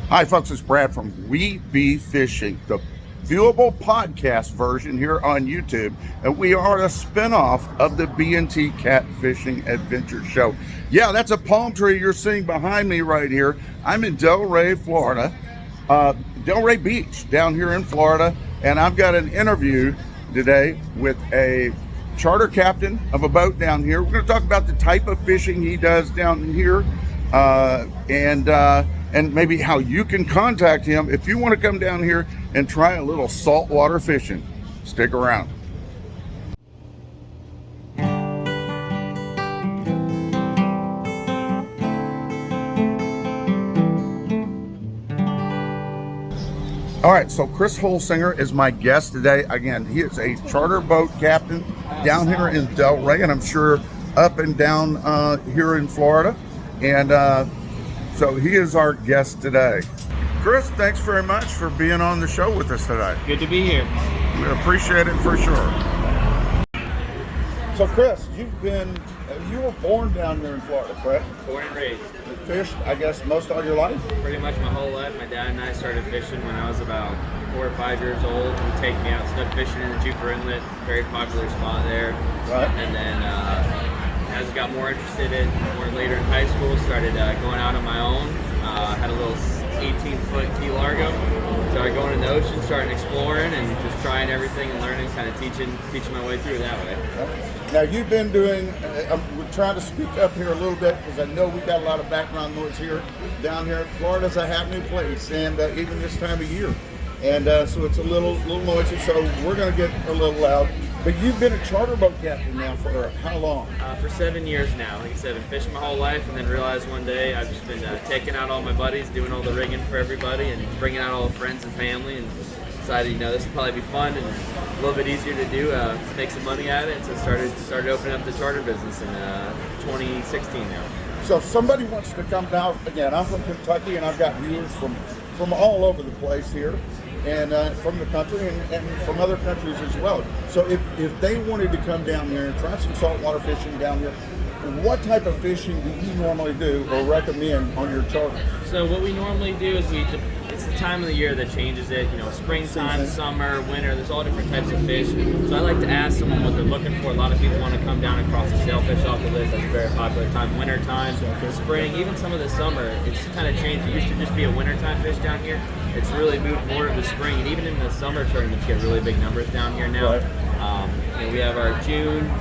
Hi, folks. It's Brad from We Be Fishing, the viewable podcast version here on YouTube, and we are a spinoff of the B&T Catfishing Adventure Show. Yeah, that's a palm tree you're seeing behind me right here. I'm in Delray, Florida, Delray Beach down here in Florida, and I've got an interview today with a charter captain of a boat down here. We're going to talk about the type of fishing he does down here, and maybe how you can contact him if you want to come down here and try a little saltwater fishing. Stick around. All right, so Chris Holsinger is my guest today. Again, he is a charter boat captain down here in Delray, and I'm sure up and down here in Florida. And so he is our guest today. Chris, thanks very much for being on the show with us today. Good to be here. We appreciate it for sure. So Chris, you were born down here in Florida, correct? Born and raised. You fished, I guess, most all your life? Pretty much my whole life. My dad and I started fishing when I was about 4 or 5 years old. He'd take me out, stuck fishing in the Jupiter Inlet, very popular spot there. Right. And then as I got more interested in more later in high school, started going out on my own. Had a little 18-foot Key Largo. Started going in the ocean, starting exploring, and just trying everything and learning, kind of teaching my way through that way. Now you've been doing, we're trying to speak up here a little bit because I know we've got a lot of background noise here. Down here, Florida's a happening place, and even this time of year. And so it's a little noisy, so we're going to get a little loud. But you've been a charter boat captain now for how long? For 7 years now. Like I said, I've been fishing my whole life, and then realized one day I've just been taking out all my buddies, doing all the rigging for everybody, and bringing out all the friends and family, and decided, this would probably be fun and a little bit easier to do, to make some money at it. So started opening up the charter business in 2016 now. So if somebody wants to come down, again, I'm from Kentucky, and I've got viewers from all over the place here, and from the country and from other countries as well. So if they wanted to come down here and try some saltwater fishing down here, what type of fishing do you normally do or recommend on your charter? So what we normally do is it's the time of the year that changes it. Springtime, summer, winter, there's all different types of fish. So I like to ask someone what they're looking for. A lot of people want to come down and cross the sailfish off the list. That's a very popular time. Winter time, spring, even some of the summer, it's kind of changed. It used to just be a wintertime fish down here. It's really moved more to the spring, and even in the summer tournaments, you get really big numbers down here now. Right. We have our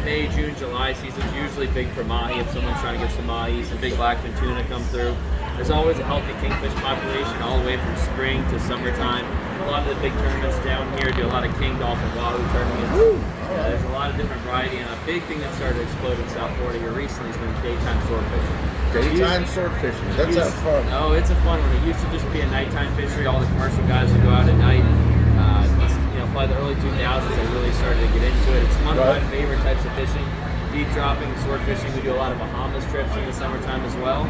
May, June, July seasons, usually big for mahi. If someone's trying to get some mahi, some big blackfin tuna come through. There's always a healthy kingfish population all the way from spring to summertime. A lot of the big tournaments down here do a lot of king, dolphin, wahoo tournaments. There's a lot of different variety, and a big thing that started to explode in South Florida here recently has been daytime sword fishing. Daytime sword fishing. That's fun. Oh, it's a fun one. It used to just be a nighttime fishery. All the commercial guys would go out at night. Probably the early 2000s, I really started to get into it. It's one of my favorite types of fishing. Deep dropping, sword fishing. We do a lot of Bahamas trips in the summertime as well.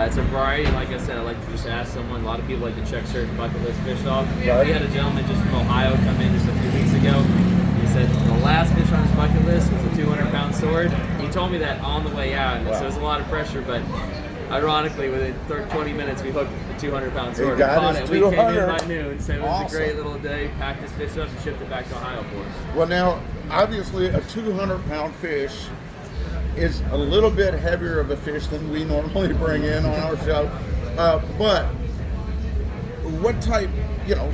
It's a variety. Like I said, I like to just ask someone. A lot of people like to check certain bucket list fish off. Right. We had a gentleman just from Ohio come in just a few weeks ago. He said the last fish on his bucket list was a 200-pound sword. He told me that on the way out, and so it was a lot of pressure, but ironically, within 20 minutes, we hooked the 200-pound sword. We came in by noon, so it was a great little day. Packed his fish up and shipped it back to Ohio for us. Well, now, obviously, a 200-pound fish is a little bit heavier of a fish than we normally bring in on our show. But what type,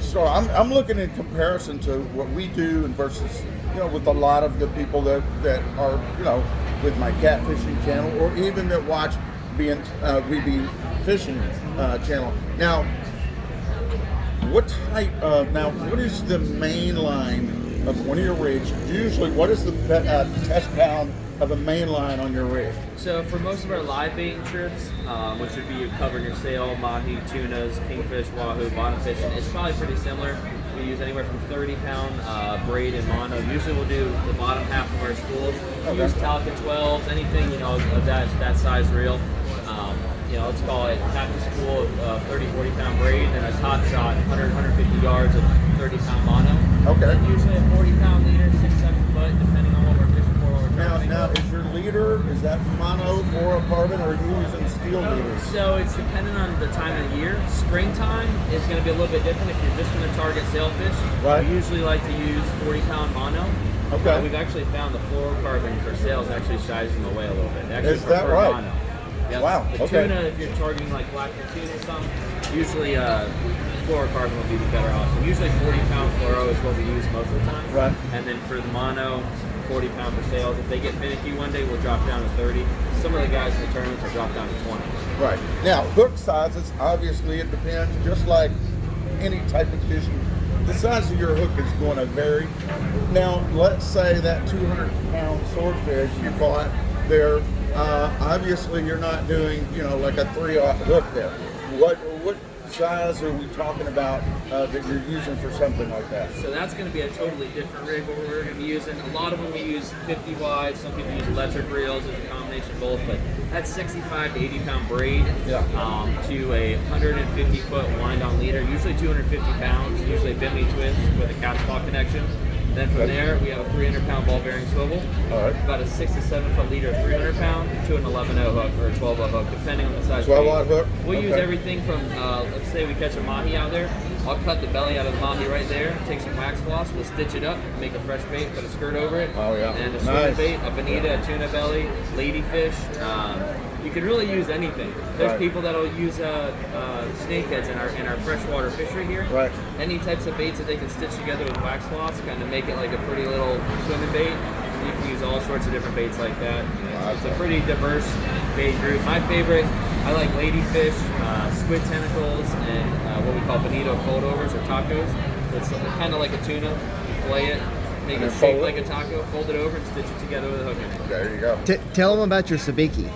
so I'm looking in comparison to what we do and versus, with a lot of the people that are, with my catfishing channel or even that watch We Be Fishing channel. Now, what is the main line of one of your rigs? Usually, what is the test pound of a main line on your rig? So for most of our live baiting trips, which would be covering your sail, mahi, tunas, kingfish, wahoo, bottom fishing, it's probably pretty similar. We use anywhere from 30-pound braid and mono. Usually we'll do the bottom half of our schools. We use Talca 12s, anything of that size reel. Let's call it half the spool of 30-40-pound braid and a top shot, 100-150 yards of 30-pound mono. Okay. And usually a 40-pound leader, 6-7 foot, depending on what we're fishing for, what we're Now, is your leader, is that mono, fluorocarbon, or are you using steel leaders? So it's dependent on the time of the year. Springtime is going to be a little bit different if you're just going to target sailfish. Right. We usually like to use 40-pound mono. Okay. We've actually found the fluorocarbon for sails actually shies them away a little bit. They actually Is that prefer right? Mono. Yep. Wow, The okay. tuna, if you're targeting like blackfin tuna or something, usually fluorocarbon will be the better option. Usually 40-pound fluoro is what we use most of the time. Right. And then for the mono, 40-pound for sails. If they get finicky one day, we'll drop down to 30. Some of the guys in the tournaments will drop down to 20. Right. Now, hook sizes, obviously it depends, just like any type of fishing. The size of your hook is going to vary. Now, let's say that 200-pound swordfish you bought there, obviously you're not doing, like a 3/0 hook there. What size are we talking about that you're using for something like that? So that's going to be a totally different rig. What we're going to be using, a lot of them we use 50 wide. Some people use electric reels. It's a combination of both. But that's 65 to 80-pound braid to a 150-foot wind-on leader. Usually 250 pounds. Usually a bimini twist with a catch claw connection. Then from there, we have a 300-pound ball bearing swivel. All right. About a 6 to 7 foot leader, 300 pound, to an 11-0 hook or a 12-0 hook, depending on the size. 12-0 hook? We'll use Okay. everything from, let's say we catch a mahi out there. I'll cut the belly out of the mahi right there, take some wax floss, we'll stitch it up, make a fresh bait, put a skirt over it. Oh, yeah. And a Nice. swim bait, a bonita, a tuna belly, ladyfish. You can really use anything. There's Right. people that'll use snakeheads in our freshwater fishery here. Right. Any types of baits that they can stitch together with wax floss, kind of make it like a pretty little swimming bait. You can use all sorts of different baits like that. It's a pretty diverse bait group. My favorite, I like ladyfish, squid tentacles, and what we call bonito foldovers or tacos. It's kind of like a tuna. You fillet it, make And it then shaped fold like it? a taco, fold it over, and stitch it together with a hook in it. There you go. Tell them about your sabiki.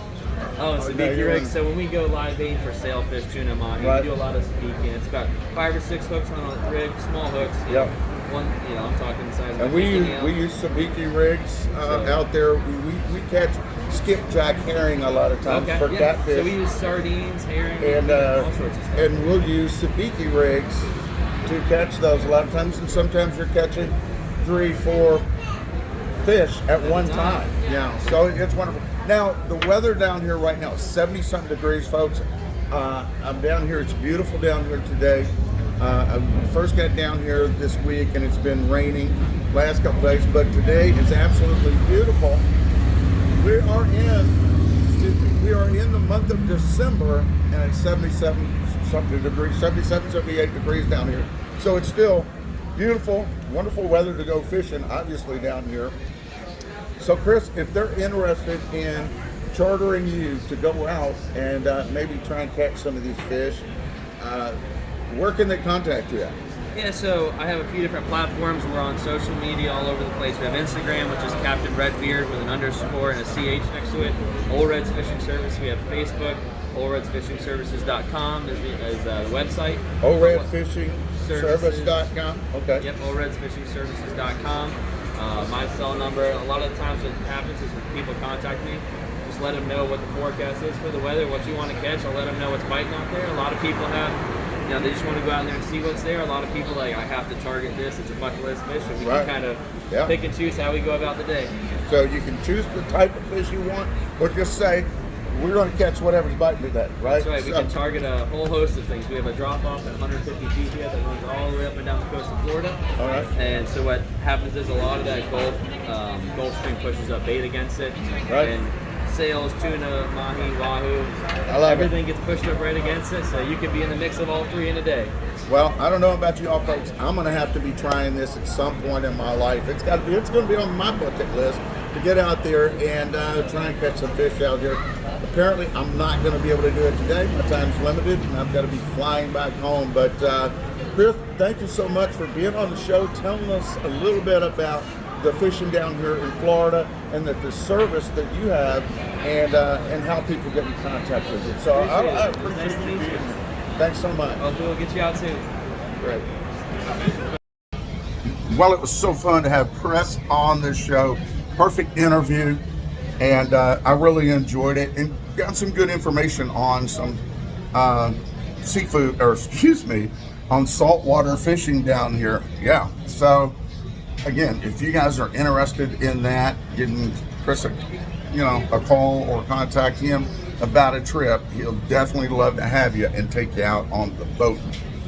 Oh, no, sabiki you're rig. in. So when we go live bait for sailfish, tuna, mahi, Right. we do a lot of sabiki. It's about 5 or 6 hooks on a rig, small hooks. Yep. One, I'm talking the size of And a we bikini use out. sabiki rigs out there. We catch skipjack herring a lot of times for yeah. catfish. So we use sardines, herring, and all sorts of stuff. and we'll use sabiki rigs to catch those a lot of times, and sometimes you're catching 3-4 fish at one time. Yeah, so it's wonderful. Now the weather down here right now is 70-something degrees, folks. I'm down here. It's beautiful down here today. I first got down here this week, and it's been raining last couple days, but today is absolutely beautiful. We are in the month of December, and it's 77-something degrees, 77, 78 degrees down here. So it's still beautiful, wonderful weather to go fishing, obviously, down here. So, Chris, if they're interested in chartering you to go out and maybe try and catch some of these fish, where can they contact you at? Yeah, so I have a few different platforms. We're on social media all over the place. We have Instagram, which is Captain Redbeard with an underscore and a CH next to it. Old Reds Fishing Service. We have Facebook. OldRedsFishingServices.com is the website. OldRedFishingService.com. Okay. Yep, OldRedsFishingServices.com. My cell number. A lot of the times what happens is when people contact me, just let them know what the forecast is for the weather, what you want to catch. I'll let them know what's biting out there. A lot of people have, they just want to go out there and see what's there. A lot of people I have to target this. It's a bucket list fish, and we Right. can kind of Yeah. pick and choose how we go about the day. So you can choose the type of fish you want, or just say, we're going to catch whatever's biting today, right? That's right. We can target a whole host of things. We have a drop-off at 150 feet here that runs all the way up and down the coast of Florida. All right. And so what happens is a lot of that Gulf Stream pushes up bait against it. Right. And sails, tuna, mahi, wahoo, I love everything gets pushed up right against it. So you could be in the mix of all three in a day. Well, I don't know about you all folks. I'm going to have to be trying this at some point in my life. It's going to be on my bucket list to get out there and try and catch some fish out here. Apparently, I'm not going to be able to do it today. My time's limited, and I've got to be flying back home. But Chris, thank you so much for being on the show, telling us a little bit about the fishing down here in Florida and the service that you have and how people get in contact with you. So I appreciate Nice to you meet being you. here. Thanks so much. Hopefully we'll get you out soon. Great. Well, it was so fun to have Chris on this show. Perfect interview, and I really enjoyed it and got some good information on some seafood, or excuse me, on saltwater fishing down here. Yeah. So, again, if you guys are interested in that, getting Chris a call or contact him about a trip. He'll definitely love to have you and take you out on the boat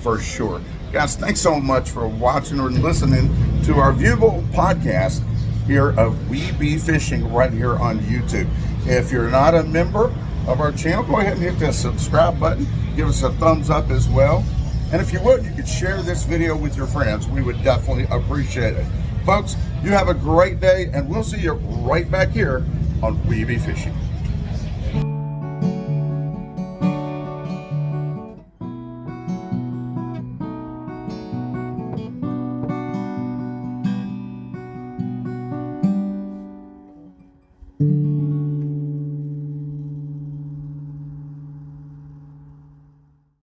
for sure. Guys, thanks so much for watching or listening to our viewable podcast here of We Be Fishing right here on YouTube. If you're not a member of our channel, go ahead and hit the subscribe button. Give us a thumbs up as well. And if you would, you could share this video with your friends. We would definitely appreciate it. Folks, you have a great day, and we'll see you right back here on We Be Fishing.